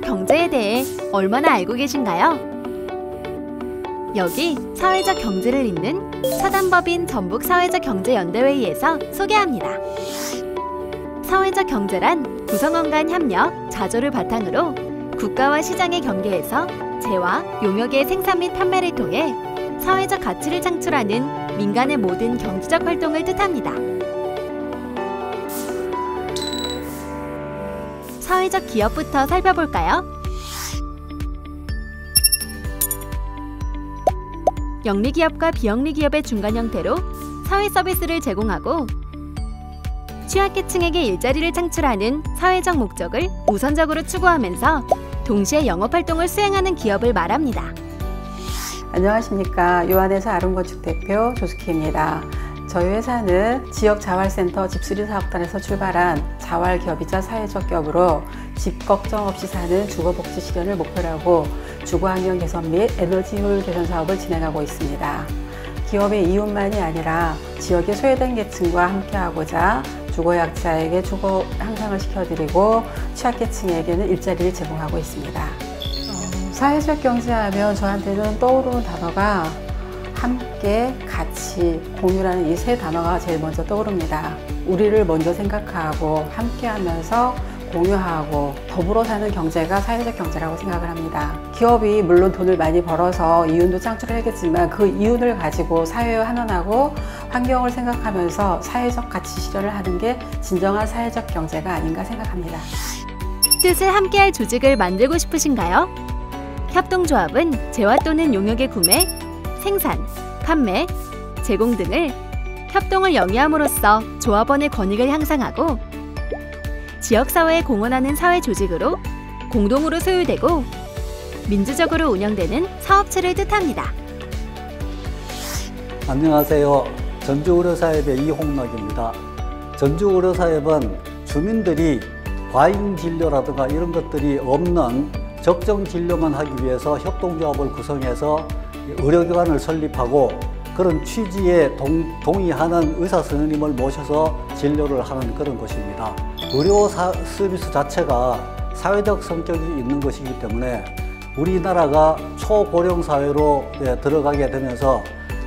사회적 경제에 대해 얼마나 알고 계신가요? 여기 사회적 경제를 잇는 사단법인 전북사회적경제연대회의에서 소개합니다. 사회적 경제란 구성원 간 협력, 자조를 바탕으로 국가와 시장의 경계에서 재화, 용역의 생산 및 판매를 통해 사회적 가치를 창출하는 민간의 모든 경제적 활동을 뜻합니다. 사회적 기업부터 살펴볼까요? 영리기업과 비영리기업의 중간 형태로 사회 서비스를 제공하고 취약계층에게 일자리를 창출하는 사회적 목적을 우선적으로 추구하면서 동시에 영업활동을 수행하는 기업을 말합니다. 안녕하십니까. 요한에서 아름건축 대표 조숙희입니다. 저희 회사는 지역자활센터 집수리사업단에서 출발한 자활기업이자 사회적 기업으로 집 걱정 없이 사는 주거복지 실현을 목표로 하고 주거환경 개선 및 에너지효율 개선 사업을 진행하고 있습니다. 기업의 이웃만이 아니라 지역의 소외된 계층과 함께하고자 주거약자에게 주거 향상을 시켜드리고 취약계층에게는 일자리를 제공하고 있습니다. 사회적 경제하면 저한테는 떠오르는 단어가 함께, 같이, 공유라는 이 세 단어가 제일 먼저 떠오릅니다. 우리를 먼저 생각하고 함께하면서 공유하고 더불어 사는 경제가 사회적 경제라고 생각을 합니다. 기업이 물론 돈을 많이 벌어서 이윤도 창출하겠지만 그 이윤을 가지고 사회와 환원하고 환경을 생각하면서 사회적 가치 실현을 하는 게 진정한 사회적 경제가 아닌가 생각합니다. 뜻을 함께할 조직을 만들고 싶으신가요? 협동조합은 재화 또는 용역의 구매, 생산, 판매, 제공 등을 협동을 영위함으로써 조합원의 권익을 향상하고 지역사회에 공헌하는 사회조직으로 공동으로 소유되고 민주적으로 운영되는 사업체를 뜻합니다. 안녕하세요. 전주의료사업의 이홍락입니다. 전주의료사업은 주민들이 과잉진료라든가 이런 것들이 없는 적정 진료만 하기 위해서 협동조합을 구성해서 의료기관을 설립하고 그런 취지에 동의하는 의사 선생님을 모셔서 진료를 하는 그런 곳입니다. 의료 서비스 자체가 사회적 성격이 있는 것이기 때문에 우리나라가 초고령 사회로 들어가게 되면서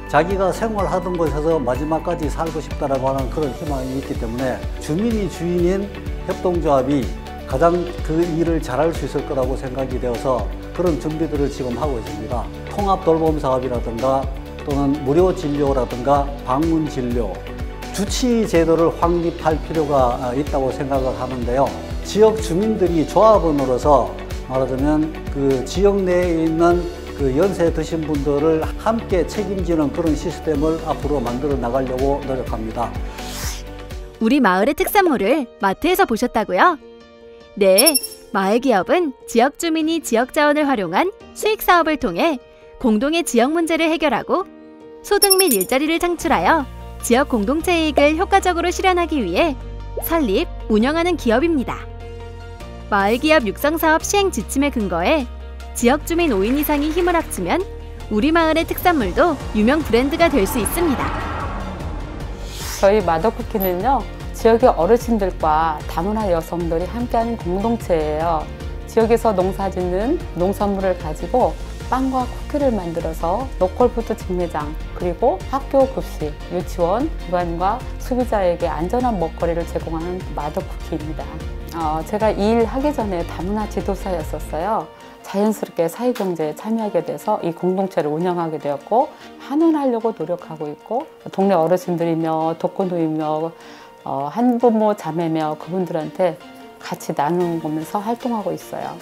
자기가 생활하던 곳에서 마지막까지 살고 싶다라고 하는 그런 희망이 있기 때문에 주민이 주인인 협동조합이 가장 그 일을 잘할 수 있을 거라고 생각이 되어서 그런 준비들을 지금 하고 있습니다. 통합 돌봄 사업이라든가 또는 무료 진료라든가 방문 진료, 주치 제도를 확립할 필요가 있다고 생각을 하는데요. 지역 주민들이 조합원으로서 말하자면 그 지역 내에 있는 그 연세 드신 분들을 함께 책임지는 그런 시스템을 앞으로 만들어 나가려고 노력합니다. 우리 마을의 특산물을 마트에서 보셨다고요? 네, 마을기업은 지역 주민이 지역 자원을 활용한 수익 사업을 통해 공동의 지역 문제를 해결하고 소득 및 일자리를 창출하여 지역 공동체 이익을 효과적으로 실현하기 위해 설립, 운영하는 기업입니다. 마을기업 육성사업 시행 지침에 근거해 지역 주민 5인 이상이 힘을 합치면 우리 마을의 특산물도 유명 브랜드가 될 수 있습니다. 저희 마더쿠키는요, 지역의 어르신들과 다문화 여성들이 함께하는 공동체예요. 지역에서 농사짓는 농산물을 가지고 빵과 쿠키를 만들어서 로컬푸드 직매장, 그리고 학교 급식, 유치원, 기관과 소비자에게 안전한 먹거리를 제공하는 마더쿠키입니다. 제가 이 일 하기 전에 다문화 지도사였었어요. 자연스럽게 사회경제에 참여하게 돼서 이 공동체를 운영하게 되었고 환원하려고 노력하고 있고 동네 어르신들이며 독거노인이며 한부모 자매며 그분들한테 같이 나누면서 활동하고 있어요.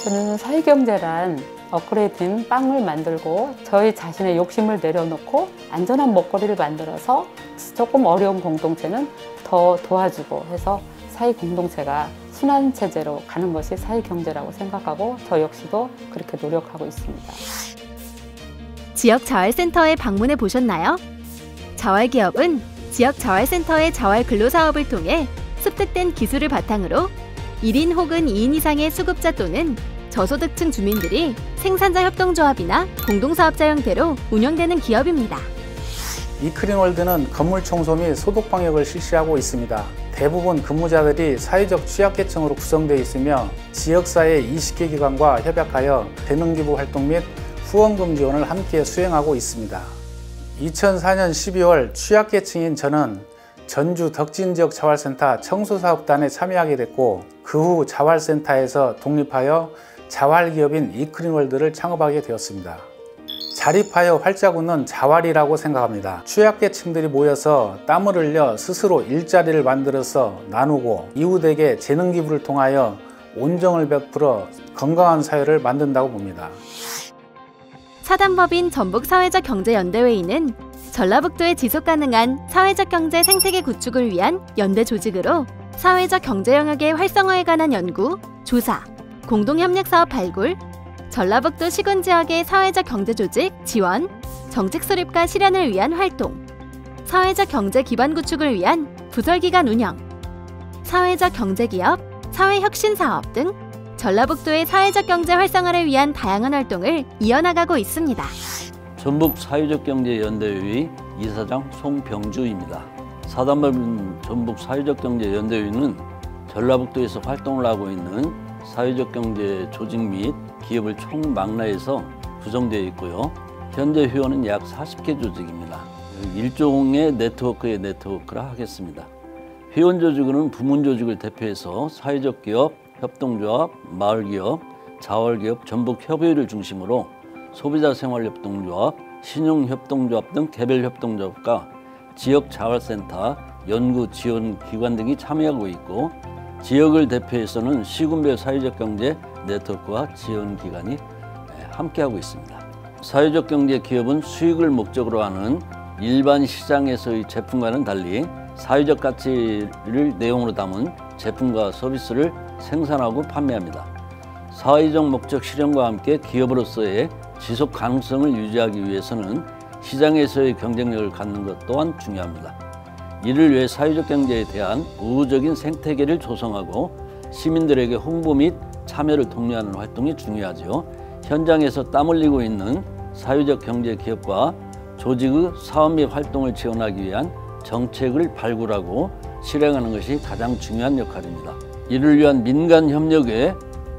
저는 사회경제란 업그레이드된 빵을 만들고 저희 자신의 욕심을 내려놓고 안전한 먹거리를 만들어서 조금 어려운 공동체는 더 도와주고 해서 사회공동체가 순환체제로 가는 것이 사회경제라고 생각하고 저 역시도 그렇게 노력하고 있습니다. 지역자활센터에 방문해 보셨나요? 자활기업은 지역자활센터의 자활근로사업을 통해 습득된 기술을 바탕으로 1인 혹은 2인 이상의 수급자 또는 저소득층 주민들이 생산자 협동조합이나 공동사업자 형태로 운영되는 기업입니다. 이크린월드는 건물 청소 및 소독 방역을 실시하고 있습니다. 대부분 근무자들이 사회적 취약계층으로 구성되어 있으며 지역사회 20개 기관과 협약하여 재능기부 활동 및 후원금 지원을 함께 수행하고 있습니다. 2004년 12월 취약계층인 저는 전주 덕진지역 자활센터 청소사업단에 참여하게 됐고 그 후 자활센터에서 독립하여 자활기업인 이크린월드를 창업하게 되었습니다. 자립하여 활짝 웃는 자활이라고 생각합니다. 취약계층들이 모여서 땀을 흘려 스스로 일자리를 만들어서 나누고 이웃에게 재능기부를 통하여 온정을 베풀어 건강한 사회를 만든다고 봅니다. 사단법인 전북사회적경제연대회의는 전라북도의 지속가능한 사회적 경제 생태계 구축을 위한 연대 조직으로 사회적 경제 영역의 활성화에 관한 연구, 조사, 공동협력사업 발굴, 전라북도 시군지역의 사회적 경제 조직 지원, 정책 수립과 실현을 위한 활동, 사회적 경제 기반 구축을 위한 부설기관 운영, 사회적 경제기업, 사회혁신사업 등 전라북도의 사회적 경제 활성화를 위한 다양한 활동을 이어나가고 있습니다. 전북사회적경제연대회의 이사장 송병주입니다. 사단법인 전북사회적경제연대회의는 전라북도에서 활동을 하고 있는 사회적 경제 조직 및 기업을 총망라해서 구성되어 있고요. 현재 회원은 약 40개 조직입니다. 일종의 네트워크라 하겠습니다. 회원 조직은 부문 조직을 대표해서 사회적 기업, 협동조합, 마을기업, 자활기업, 전북협의회를 중심으로 소비자생활협동조합, 신용협동조합 등 개별협동조합과 지역자활센터, 연구지원기관 등이 참여하고 있고 지역을 대표해서는 시군별 사회적 경제 네트워크와 지원기관이 함께하고 있습니다. 사회적 경제 기업은 수익을 목적으로 하는 일반 시장에서의 제품과는 달리 사회적 가치를 내용으로 담은 제품과 서비스를 생산하고 판매합니다. 사회적 목적 실현과 함께 기업으로서의 지속 가능성을 유지하기 위해서는 시장에서의 경쟁력을 갖는 것 또한 중요합니다. 이를 위해 사회적 경제에 대한 우호적인 생태계를 조성하고 시민들에게 홍보 및 참여를 독려하는 활동이 중요하죠. 현장에서 땀 흘리고 있는 사회적 경제 기업과 조직의 사업 및 활동을 지원하기 위한 정책을 발굴하고 실행하는 것이 가장 중요한 역할입니다. 이를 위한 민간 협력의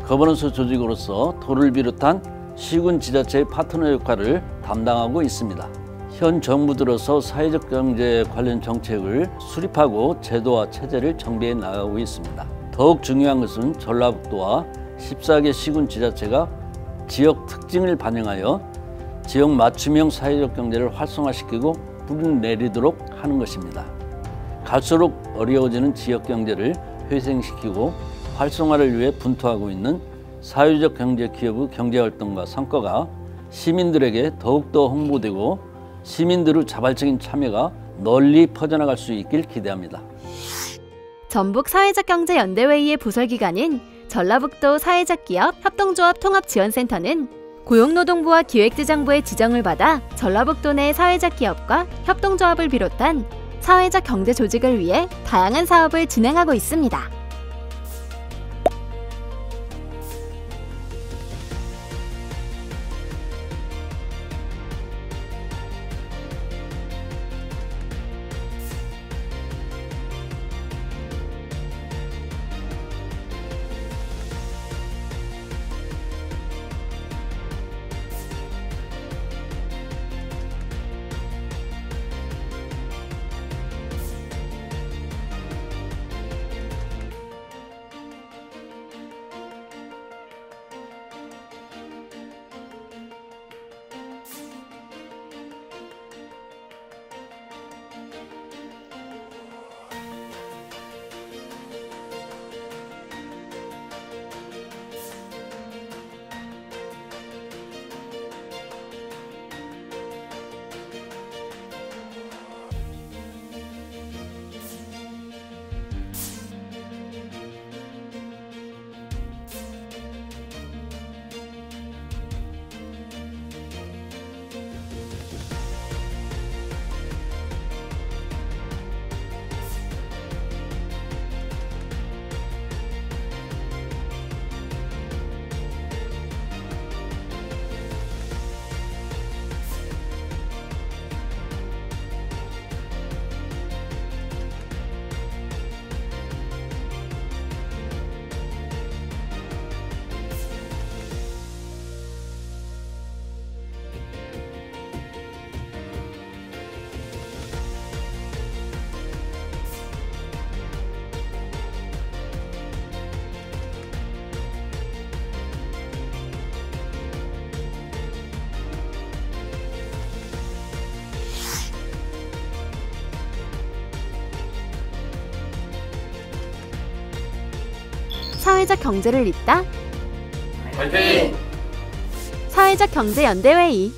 거버넌스 조직으로서 도를 비롯한 시군 지자체의 파트너 역할을 담당하고 있습니다. 현 정부 들어서 사회적 경제 관련 정책을 수립하고 제도와 체제를 정비해 나가고 있습니다. 더욱 중요한 것은 전라북도와 14개 시군 지자체가 지역 특징을 반영하여 지역 맞춤형 사회적 경제를 활성화시키고 뿌리내리도록 하는 것입니다. 갈수록 어려워지는 지역 경제를 회생시키고 활성화를 위해 분투하고 있는 사회적 경제 기업의 경제활동과 성과가 시민들에게 더욱더 홍보되고 시민들의 자발적인 참여가 널리 퍼져나갈 수 있길 기대합니다. 전북사회적경제연대회의의 부설기관인 전라북도 사회적기업 협동조합통합지원센터는 고용노동부와 기획재정부의 지정을 받아 전라북도 내 사회적 기업과 협동조합을 비롯한 사회적 경제 조직을 위해 다양한 사업을 진행하고 있습니다. 사회적 경제를 잇다. 화이팅! 사회적 경제 연대회의